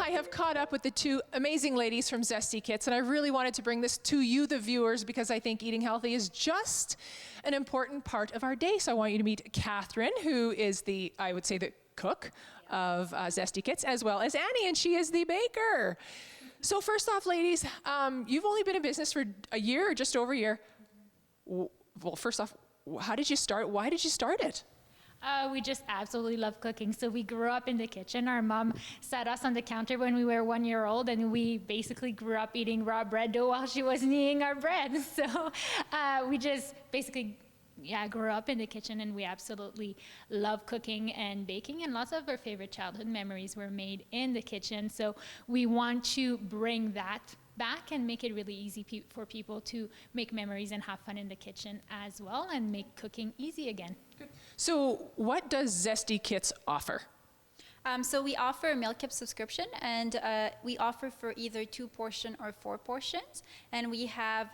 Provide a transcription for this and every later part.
I have caught up with the two amazing ladies from Zesty Kits, and I really wanted to bring this to you, the viewers, because I think eating healthy is just an important part of our day. So I want you to meet Catherine, who is I would say, the cook of Zesty Kits, as well as Annie, and she is the baker. So first off, ladies, you've only been in business for a year, or just over a year. Well, first off, how did you start? Why did you start it? We just absolutely love cooking. So we grew up in the kitchen. Our mom sat us on the counter when we were 1 year old, and we basically grew up eating raw bread dough while she was kneading our bread. So we just basically grew up in the kitchen, and we absolutely love cooking and baking, and lots of our favorite childhood memories were made in the kitchen. So we want to bring that back and make it really easy for people to make memories and have fun in the kitchen as well, and make cooking easy again. Good. So what does Zesty Kits offer? So we offer a meal kit subscription, and we offer for either 2 portion or 4 portions, and we have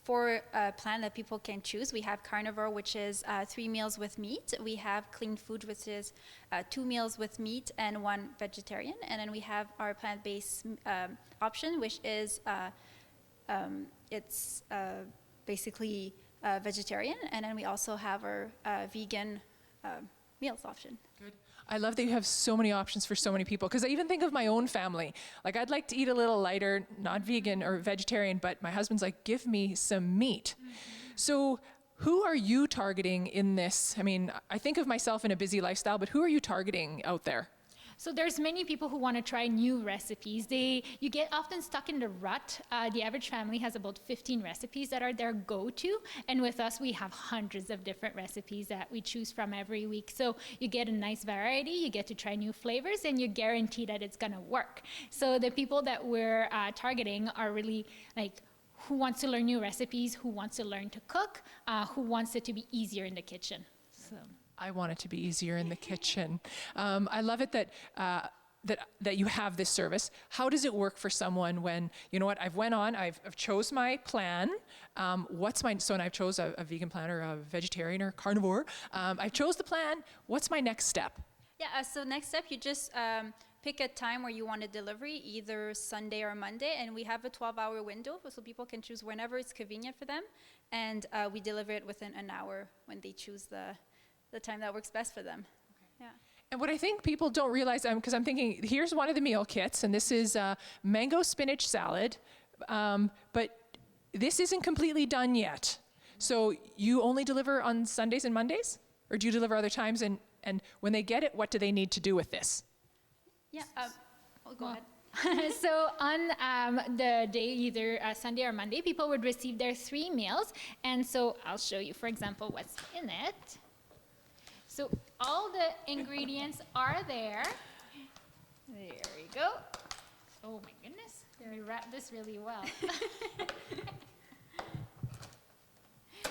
4 plan that people can choose. We have carnivore, which is 3 meals with meat. We have clean food, which is 2 meals with meat and 1 vegetarian. And then we have our plant-based option, which is it's basically vegetarian. And then we also have our vegan meals option. Good. I love that you have so many options for so many people, because I even think of my own family. Like, I'd like to eat a little lighter, not vegan or vegetarian, but my husband's like, give me some meat. Mm-hmm. So who are you targeting in this? I mean, I think of myself in a busy lifestyle, but who are you targeting out there? So there's many people who want to try new recipes. You get often stuck in the rut. The average family has about 15 recipes that are their go-to, and with us we have hundreds of different recipes that we choose from every week. So you get a nice variety, you get to try new flavors, and you're guaranteed that it's going to work. So the people that we're targeting are really like, who wants to learn new recipes, who wants to learn to cook, who wants it to be easier in the kitchen. So I want it to be easier in the kitchen. I love it that you have this service. How does it work for someone when, you know what, I've chose my plan. So I've chose a vegan plan or a vegetarian or carnivore. I've chose the plan. What's my next step? Yeah, so next step, you just pick a time where you want a delivery, either Sunday or Monday, and we have a 12-hour window, so people can choose whenever it's convenient for them, and we deliver it within an hour when they choose the time that works best for them. Okay. Yeah. And what I think people don't realize, because I'm thinking, here's one of the meal kits, and this is mango spinach salad, but this isn't completely done yet. So you only deliver on Sundays and Mondays? Or do you deliver other times? And when they get it, what do they need to do with this? Yeah, go ahead. So on the day, either Sunday or Monday, people would receive their 3 meals. And so I'll show you, for example, what's in it. So all the ingredients are there. There we go. Oh my goodness, we wrapped this really well.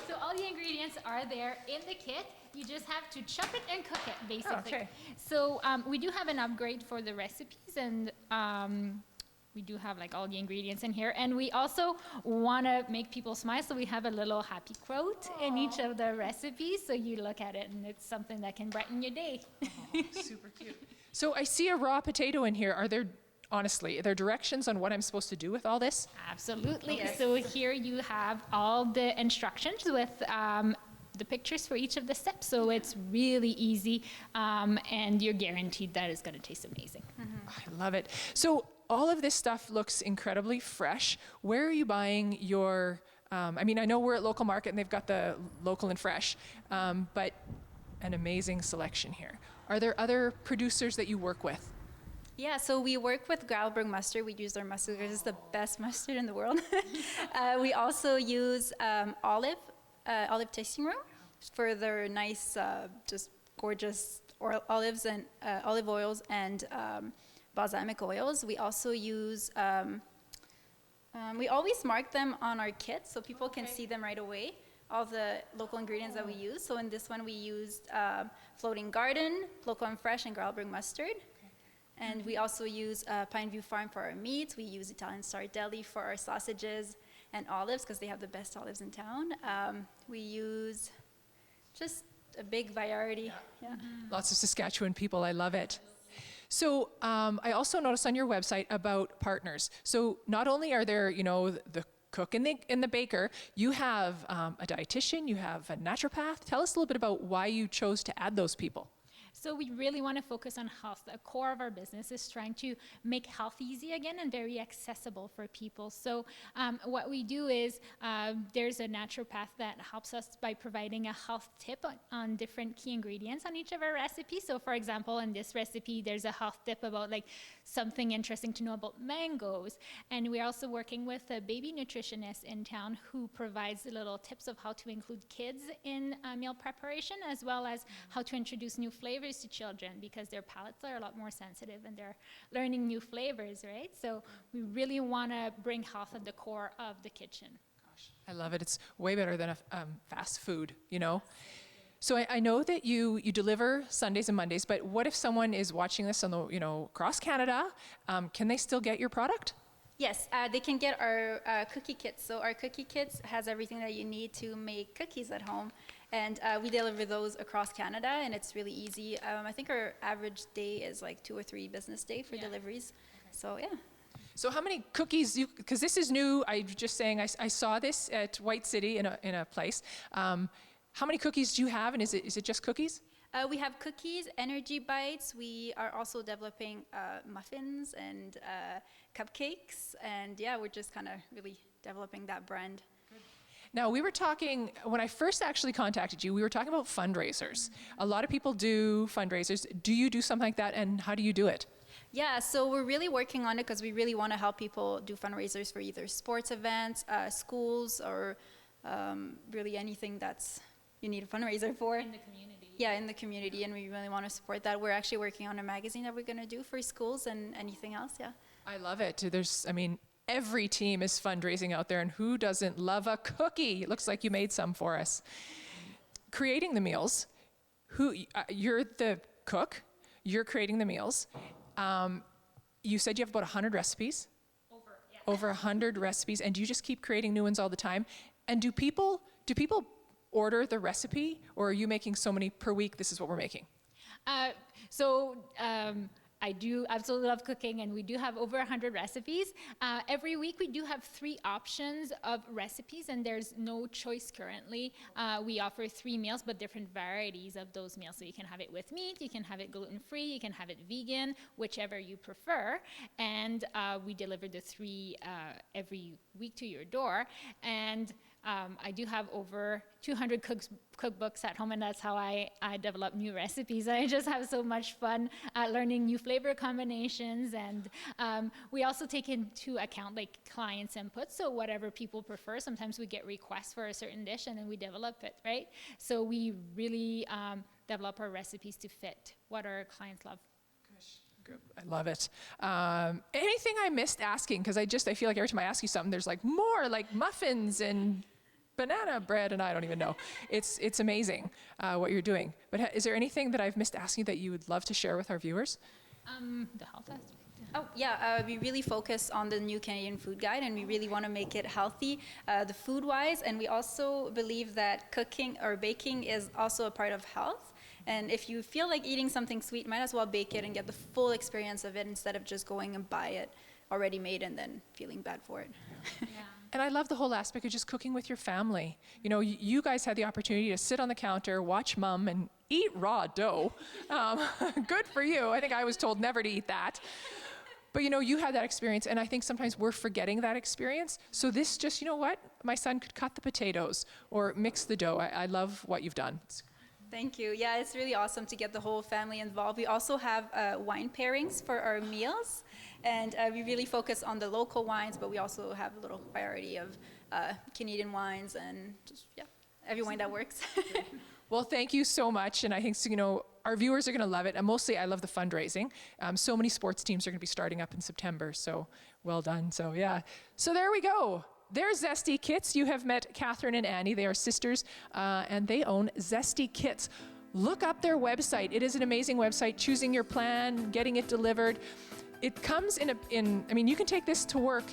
So all the ingredients are there in the kit. You just have to chop it and cook it, basically. Oh, okay. So we do have an upgrade for the recipes, and we do have like all the ingredients in here. And we also want to make people smile, so we have a little happy quote in each of the recipes. So you look at it, and it's something that can brighten your day. Oh, super cute. So I see a raw potato in here. Are there directions on what I'm supposed to do with all this? Absolutely. Yes. So here you have all the instructions with the pictures for each of the steps. So it's really easy, and you're guaranteed that it's going to taste amazing. Mm-hmm. I love it. So all of this stuff looks incredibly fresh. Where are you buying your, I know we're at Local Market and they've got the local and fresh, but an amazing selection here. Are there other producers that you work with? Yeah, so we work with Gravelburg mustard. We use their mustard because it's the best mustard in the world. We also use olive tasting room for their nice, just gorgeous olives and olive oils and balsamic oils. We also use, we always mark them on our kit so people can see them right away, all the local ingredients that we use. So in this one we used Floating Garden, Local and Fresh, and Gravelburg mustard. And we also use Pineview Farm for our meats. We use Italian Sardelli for our sausages and olives because they have the best olives in town. We use just a big variety. Yeah. Lots of Saskatchewan people. I love it. So I also noticed on your website about partners. So not only are there, the cook and the baker, you have a dietitian, you have a naturopath. Tell us a little bit about why you chose to add those people. So we really want to focus on health. The core of our business is trying to make health easy again and very accessible for people. So what we do is there's a naturopath that helps us by providing a health tip on different key ingredients on each of our recipes. So for example, in this recipe, there's a health tip about like something interesting to know about mangoes. And we're also working with a baby nutritionist in town who provides little tips of how to include kids in meal preparation, as well as how to introduce new flavors to children, because their palates are a lot more sensitive and they're learning new flavors, right? So we really want to bring health at the core of the kitchen. Gosh, I love it. It's way better than a fast food, So I know that you deliver Sundays and Mondays, but what if someone is watching this on the, across Canada? Can they still get your product? Yes, they can get our cookie kits. So our cookie kits has everything that you need to make cookies at home. And we deliver those across Canada, and it's really easy. I think our average day is like 2 or 3 business day for deliveries. Okay. So, yeah. So how many cookies, because this is new, I'm just saying, I saw this at White City in a place. How many cookies do you have, and is it just cookies? We have cookies, energy bites. We are also developing muffins and cupcakes. And yeah, we're just kind of really developing that brand. Now, we were talking, when I first actually contacted you, we were talking about fundraisers. A lot of people do fundraisers. Do you do something like that, and how do you do it? Yeah, so we're really working on it because we really want to help people do fundraisers for either sports events, schools, or really anything that's you need a fundraiser for. In the community. Yeah, in the community, and we really want to support that. We're actually working on a magazine that we're going to do for schools and anything else, yeah. I love it. Every team is fundraising out there, and who doesn't love a cookie? It looks like you made some for us. Creating the meals, you're the cook, you're creating the meals. You said you have about 100 recipes? Over 100 recipes, and you just keep creating new ones all the time. And do people order the recipe, or are you making so many per week, this is what we're making? I do absolutely love cooking, and we do have over 100 recipes. Every week we do have 3 options of recipes, and there's no choice currently. We offer 3 meals, but different varieties of those meals. So you can have it with meat, you can have it gluten-free, you can have it vegan, whichever you prefer. And we deliver the 3 every week to your door. And I do have over 200 cookbooks at home, and that's how I develop new recipes. I just have so much fun learning new flavor combinations, and we also take into account like clients' input, so whatever people prefer. Sometimes we get requests for a certain dish, and then we develop it, right? So we really develop our recipes to fit what our clients love. I love it. Anything I missed asking? Because I feel like every time I ask you something, there's like more, like muffins and banana bread, and I don't even know. It's amazing what you're doing. But is there anything that I've missed asking that you would love to share with our viewers? The health aspect. Oh, yeah, we really focus on the new Canadian food guide, and we really want to make it healthy, the food-wise, and we also believe that cooking or baking is also a part of health. And if you feel like eating something sweet, might as well bake it and get the full experience of it instead of just going and buy it already made and then feeling bad for it. Yeah. And I love the whole aspect of just cooking with your family. You guys had the opportunity to sit on the counter, watch mom, and eat raw dough. Good for you. I think I was told never to eat that. But you had that experience, and I think sometimes we're forgetting that experience. So this just, my son could cut the potatoes or mix the dough. I love what you've done. Thank you. Yeah, it's really awesome to get the whole family involved. We also have wine pairings for our meals, and we really focus on the local wines, but we also have a little variety of Canadian wines and just, every wine that works. Well, thank you so much, and I think, our viewers are going to love it, and mostly I love the fundraising. So many sports teams are going to be starting up in September, so well done. So, yeah. So there we go. There's Zesty Kits. You have met Catherine and Annie. They are sisters, and they own Zesty Kits. Look up their website. It is an amazing website. Choosing your plan, getting it delivered. It comes you can take this to work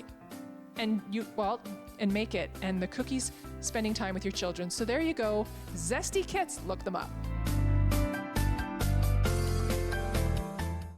and make it. And the cookies, spending time with your children. So there you go. Zesty Kits. Look them up.